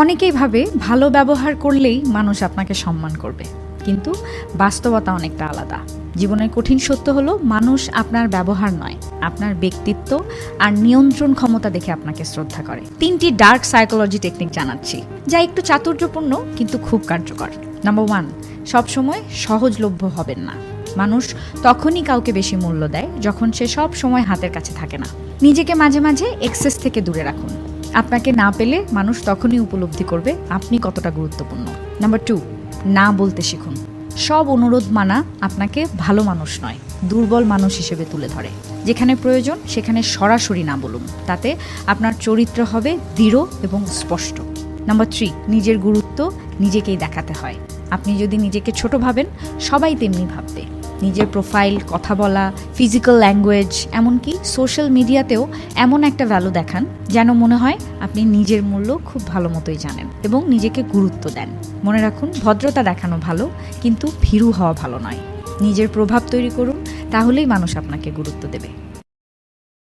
অনেকেই ভাবে ভালো ব্যবহার করলেই মানুষ আপনাকে সম্মান করবে, কিন্তু বাস্তবতা অনেকটা আলাদা। জীবনের কঠিন সত্য হলো মানুষ আপনার ব্যবহার নয়, আপনার ব্যক্তিত্ব আর নিয়ন্ত্রণ ক্ষমতা দেখে আপনাকে শ্রদ্ধা করে। 3টি ডার্ক সাইকোলজি টেকনিক জানাচ্ছি, যা একটু চাতুর্যপূর্ণ কিন্তু খুব কার্যকর। নাম্বার 1, সবসময় সহজলভ্য হবেন না। মানুষ তখনই কাউকে বেশি মূল্য দেয় যখন সে সব সময় হাতের কাছে থাকে না। নিজেকে মাঝে মাঝে এক্সেস থেকে দূরে রাখুন। আপনাকে না পেলে মানুষ তখনই উপলব্ধি করবে আপনি কতটা গুরুত্বপূর্ণ। নাম্বার 2, না বলতে শিখুন। সব অনুরোধ মানা আপনাকে ভালো মানুষ নয়, দুর্বল মানুষ হিসেবে তুলে ধরে। যেখানে প্রয়োজন সেখানে সরাসরি না বলুন, তাতে আপনার চরিত্র হবে দৃঢ় এবং স্পষ্ট। নাম্বার 3, নিজের গুরুত্ব নিজেকেই দেখাতে হয়। আপনি যদি নিজেকে ছোট ভাবেন, সবাই তেমনি ভাববে। নিজের প্রোফাইল, কথা বলা, ফিজিক্যাল ল্যাঙ্গুয়েজ, এমনকি সোশ্যাল মিডিয়াতেও এমন একটা ভ্যালু দেখান যেন মনে হয় আপনি নিজের মূল্য খুব ভালো মতোই জানেন এবং নিজেকে গুরুত্ব দেন। মনে রাখুন, ভদ্রতা দেখানো ভালো, কিন্তু ভীরু হওয়া ভালো নয়। নিজের প্রভাব তৈরি করুন, তাহলেই মানুষ আপনাকে গুরুত্ব দেবে।